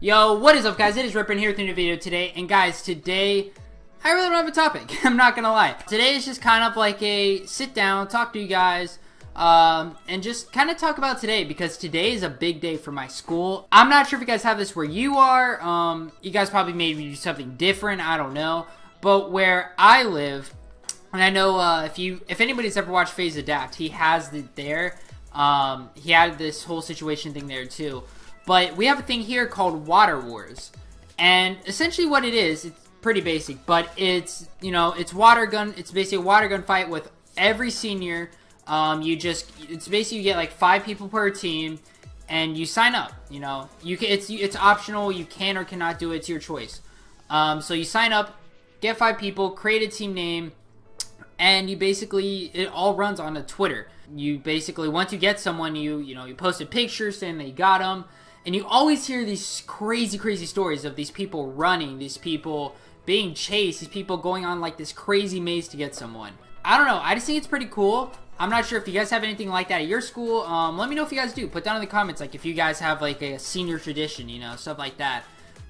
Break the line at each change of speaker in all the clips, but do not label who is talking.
Yo, what is up, guys? It is Ripr here with a new video today. And guys, today I really don't have a topic. I'm not gonna lie. Today is just kind of like a sit down, talk to you guys, and just kind of talk about today, because today is a big day for my school. I'm not sure if you guys have this where you are. You guys probably maybe do something different. I don't know. But where I live, and I know if anybody's ever watched Phase Adapt, he has it there. He had this whole situation thing there too. But we have a thing here called Water Wars, and essentially what it is, it's pretty basic, but it's, you know, it's water gun. It's basically a water gun fight with every senior. It's basically you get like 5 people per team, and you sign up. You know, it's optional. You can or cannot do it. It's your choice. So you sign up, get 5 people, create a team name, and it all runs on a Twitter. You basically, once you get someone, you post a picture saying that you got them. And you always hear these crazy stories of these people running, these people being chased, these people going on like this crazy maze to get someone. I don't know. I just think it's pretty cool. I'm not sure if you guys have anything like that at your school. Let me know if you guys do. Put down in the comments, like, if you guys have like a senior tradition, you know, stuff like that.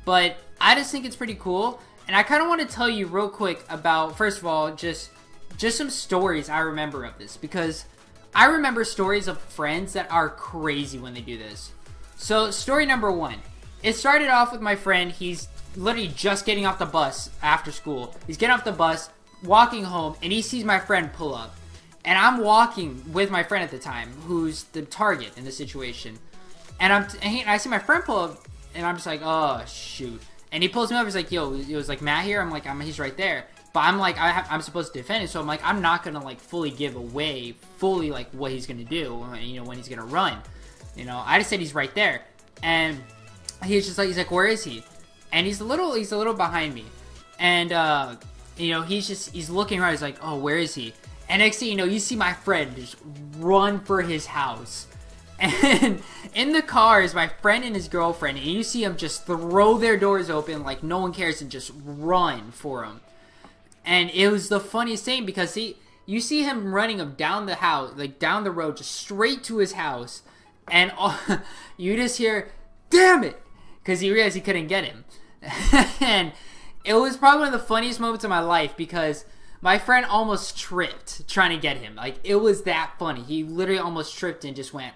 But I just think it's pretty cool. And I kind of want to tell you real quick about, first of all, just some stories I remember of this. Because I remember stories of friends that are crazy when they do this. So, story number 1. It started off with my friend. He's literally just getting off the bus after school. He's getting off the bus, walking home, and he sees my friend pull up. And I'm walking with my friend at the time, who's the target in the situation. And I see my friend pull up, and I'm just like, oh, shoot. And he pulls me up. He's like, yo, it was like Matt here. I'm like, he's right there. But I'm like, I'm supposed to defend it. So I'm like, I'm not going to like fully give away like what he's going to do, you know, when he's going to run. You know, I just said he's right there, and he's like, where is he? And he's a little behind me, and you know, he's looking around. He's like, oh, where is he? And next thing you know, you see my friend just run for his house, and in the car is my friend and his girlfriend, and you see him just throw their doors open like no one cares and just run for him. And it was the funniest thing, because you see him running him down the house, like down the road, just straight to his house. And you just hear, damn it, because he realized he couldn't get him. And it was probably one of the funniest moments of my life, because my friend almost tripped trying to get him. Like, it was that funny. He literally almost tripped and just went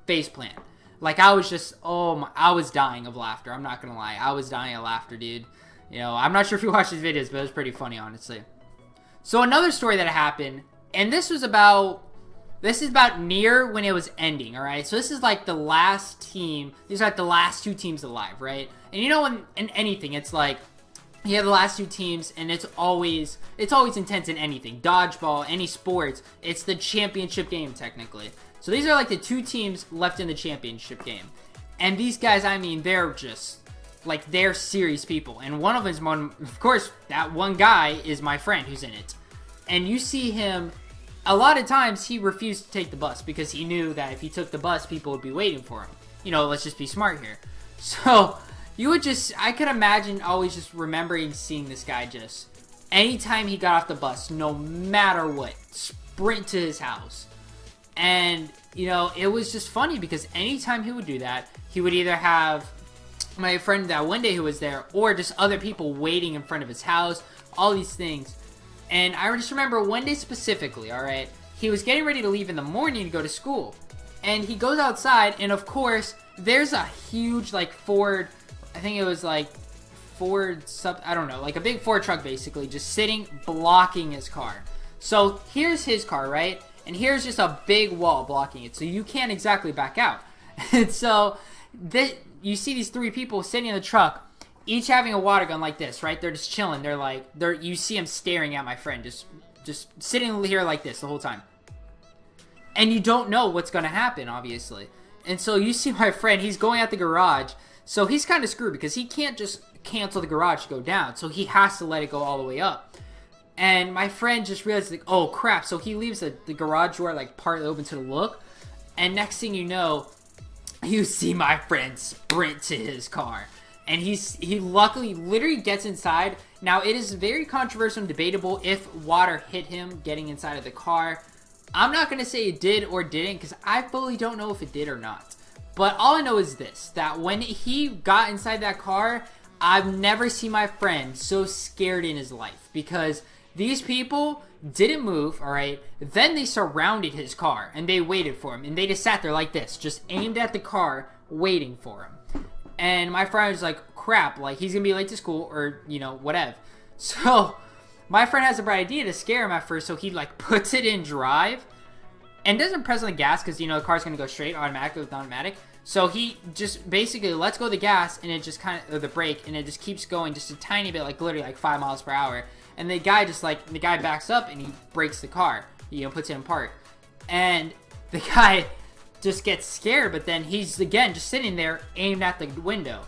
faceplant. Like, I was just, I was dying of laughter. I'm not gonna lie. I was dying of laughter, dude. You know, I'm not sure if you watched his videos, but it was pretty funny, honestly. So another story that happened, and this is about near when it was ending, alright? So this is like the last team. These are like the last 2 teams alive, right? And you know, in anything, it's like, you have the last 2 teams, and it's always intense in anything. Dodgeball, any sports, it's the championship game, technically. So these are like the 2 teams left in the championship game. And these guys, I mean, they're just, like, they're serious people. And one of them, of course, that one guy is my friend who's in it. And you see him, a lot of times he refused to take the bus, because he knew that if he took the bus, people would be waiting for him. You know, let's just be smart here. So, I could imagine always just remembering seeing this guy just, anytime he got off the bus, no matter what, sprint to his house. And, you know, it was just funny, because anytime he would do that, he would either have my friend that one day who was there, or just other people waiting in front of his house, all these things. And I just remember one day specifically, alright, he was getting ready to leave in the morning to go to school. And he goes outside, and of course, there's a huge, like, Ford, I think it was like I don't know, like a big Ford truck basically, just sitting, blocking his car. So here's his car, right? And here's just a big wall blocking it, so you can't exactly back out. And so, you see these 3 people sitting in the truck, each having a water gun like this, right? They're just chilling. You see him staring at my friend, just sitting here like this the whole time. And you don't know what's going to happen, obviously. And so you see my friend, he's going out the garage. So he's kind of screwed, because he can't just cancel the garage to go down. So he has to let it go all the way up. And my friend just realized, like, oh crap. So he leaves the garage door like partly open to look. And next thing you know, you see my friend sprint to his car. And he luckily literally gets inside. Now, it is very controversial and debatable if water hit him getting inside of the car. I'm not going to say it did or didn't, because I fully don't know if it did or not. But all I know is this, that when he got inside that car, I've never seen my friend so scared in his life, because these people didn't move, alright? Then they surrounded his car, and they waited for him, and they just sat there like this, just aimed at the car, waiting for him. And my friend was like, crap, like, he's gonna be late to school, or, you know, whatever. So, my friend has a bright idea to scare him at first, so he, like, puts it in drive, and doesn't press on the gas, because, you know, the car's gonna go straight, automatically with automatic. So he just basically lets go of the gas, and it just kind of, or the brake, and it just keeps going just a tiny bit, like, literally, like, 5 miles per hour. And the guy just, like, the guy backs up, and he brakes the car, you know, puts it in park. And the guy just gets scared, but then he's, again, just sitting there, aimed at the window.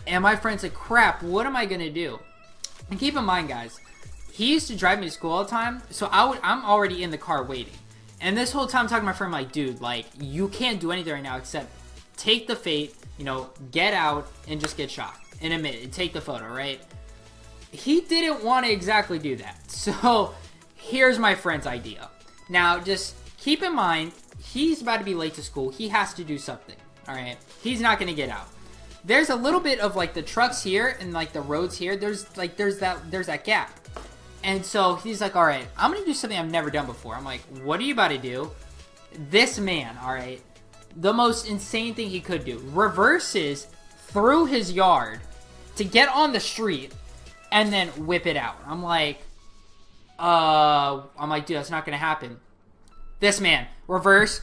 And my friend's like, crap, what am I gonna do? And keep in mind, guys, he used to drive me to school all the time, so I'm already in the car waiting. And this whole time I'm talking to my friend, like, dude, like, you can't do anything right now except take the fate, you know, get out, and just get shot. And admit it, take the photo, right? He didn't want to exactly do that. So, here's my friend's idea. Now, just keep in mind, he's about to be late to school. He has to do something, alright? He's not going to get out. There's a little bit of, like, the trucks here and, like, the roads here. There's that gap. And so, he's like, alright, I'm going to do something I've never done before. I'm like, what are you about to do? This man, alright, the most insane thing he could do, reverses through his yard to get on the street and then whip it out. I'm like, dude, that's not gonna happen. This man, reverse,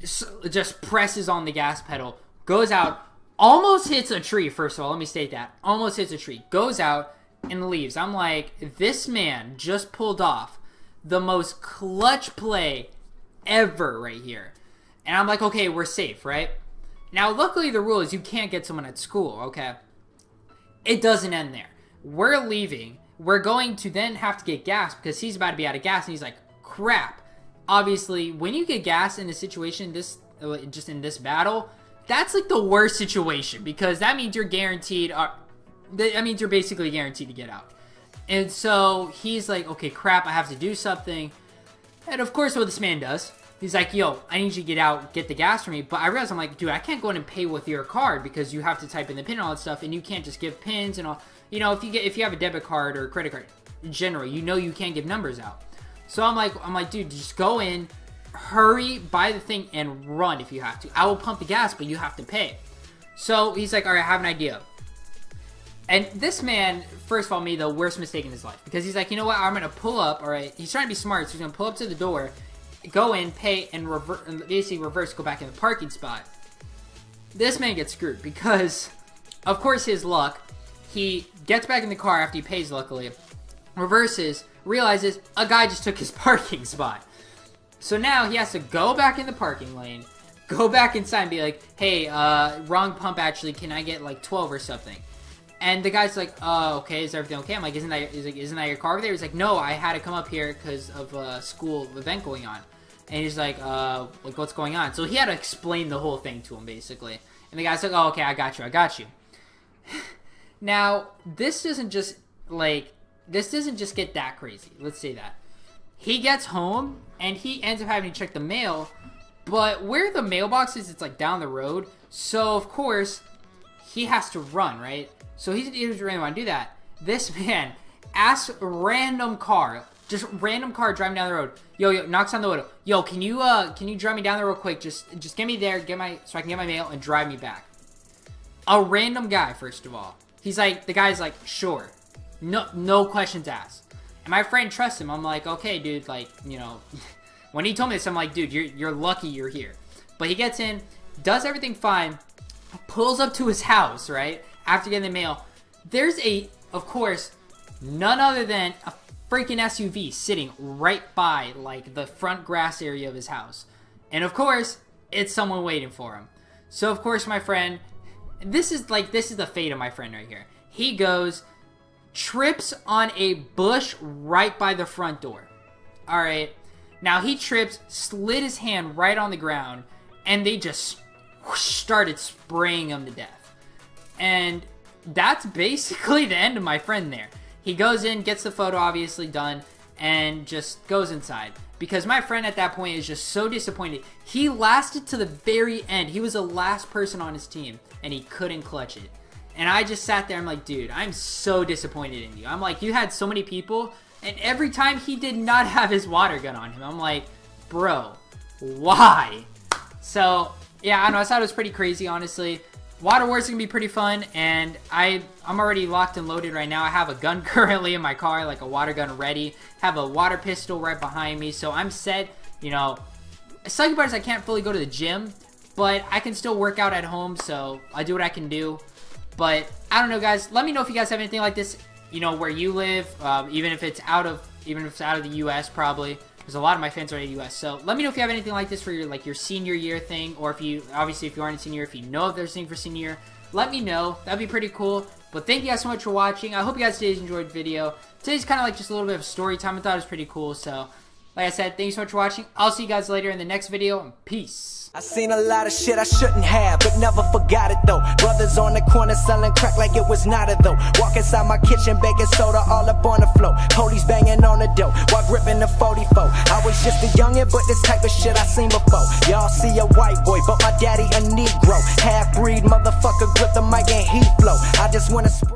just presses on the gas pedal, goes out, almost hits a tree, first of all, let me state that. Almost hits a tree, goes out, and leaves. I'm like, this man just pulled off the most clutch play ever right here. And I'm like, okay, we're safe, right? Now, luckily, the rule is you can't get someone at school, okay? It doesn't end there. We're leaving. We're going to then have to get gas because he's about to be out of gas, and he's like, crap. Obviously, when you get gas in a situation, just in this battle, that's like the worst situation because that means you're guaranteed, that means you're basically guaranteed to get out. And so he's like, okay, crap, I have to do something. And of course, what this man does, he's like, yo, I need you to get out, get the gas for me. But I realized, I'm like, dude, I can't go in and pay with your card because you have to type in the pin and all that stuff, and you can't just give pins and all. You know, if you have a debit card or a credit card, in general, you know you can't give numbers out. So I'm like, dude, just go in, hurry, buy the thing, and run if you have to. I will pump the gas, but you have to pay. So he's like, all right, I have an idea. And this man, first of all, made the worst mistake in his life because he's like, you know what, I'm going to pull up, all right. He's trying to be smart, so he's going to pull up to the door, go in, pay, and basically reverse, go back in the parking spot. This man gets screwed because, of course, his luck, he gets back in the car after he pays, luckily, reverses, realizes a guy just took his parking spot. So now he has to go back in the parking lane, go back inside and be like, hey, wrong pump actually, can I get like 12 or something? And the guy's like, okay, is everything okay? I'm like, isn't that your car over there? He's like, no, I had to come up here because of a school event going on. And he's like, what's going on? So he had to explain the whole thing to him, basically. And the guy's like, oh, okay, I got you. Now, this doesn't just get that crazy. Let's say that. He gets home, and he ends up having to check the mail, but where the mailbox is, it's like down the road. So, of course, he has to run, right? So he doesn't really want to do that. This man asks a random car, just random car driving down the road. Yo, knocks on the window. Yo, can you drive me down there real quick? Just get me there, so I can get my mail and drive me back. A random guy, first of all. He's like, the guy's like, sure. No questions asked. And my friend trusts him. I'm like, okay, dude, like, you know, when he told me this, I'm like, dude, you're lucky you're here. But he gets in, does everything fine, pulls up to his house, right? After getting the mail, there's of course, none other than a freaking SUV sitting right by, like, the front grass area of his house. And of course, it's someone waiting for him. So, of course, my friend, this is the fate of my friend right here. He goes, trips on a bush right by the front door. Alright. Now, he trips, slid his hand right on the ground, and they just started spraying him to death. And that's basically the end of my friend there. He goes in, gets the photo obviously done, and just goes inside. because my friend at that point is just so disappointed. He lasted to the very end. He was the last person on his team, and he couldn't clutch it. And I just sat there, I'm like, dude, I'm so disappointed in you. I'm like, you had so many people, and every time he did not have his water gun on him. I'm like, bro, why? So, yeah, I don't know, I thought it was pretty crazy, honestly. Water Wars is going to be pretty fun, and I'm already locked and loaded right now. I have a gun currently in my car, like a water gun ready. Have a water pistol right behind me, so I'm set. You know, sucky part is I can't fully go to the gym, but I can still work out at home, so I do what I can do. But I don't know, guys. Let me know if you guys have anything like this, you know, where you live, even if it's out of the U.S. probably. Because a lot of my fans are in the U.S. So let me know if you have anything like this for your your senior year thing, or if you obviously if you aren't in senior year, if you know if there's a thing for senior year, let me know. That'd be pretty cool. But thank you guys so much for watching. I hope you guys today enjoyed the video. Today's kind of like just a little bit of story time. I thought it was pretty cool. So like I said, thank you so much for watching. I'll see you guys later in the next video. And peace.
I seen a lot of shit I shouldn't have, but never forgot it though. Brothers on the corner selling crack like it was not a though. Walk inside my kitchen, baking soda all up on the floor. Police banging on the door while gripping the 44. I was just a youngin', but this type of shit I seen before. Y'all see a white boy, but my daddy a Negro. Half-breed motherfucker, grip the mic and he flow. I just wanna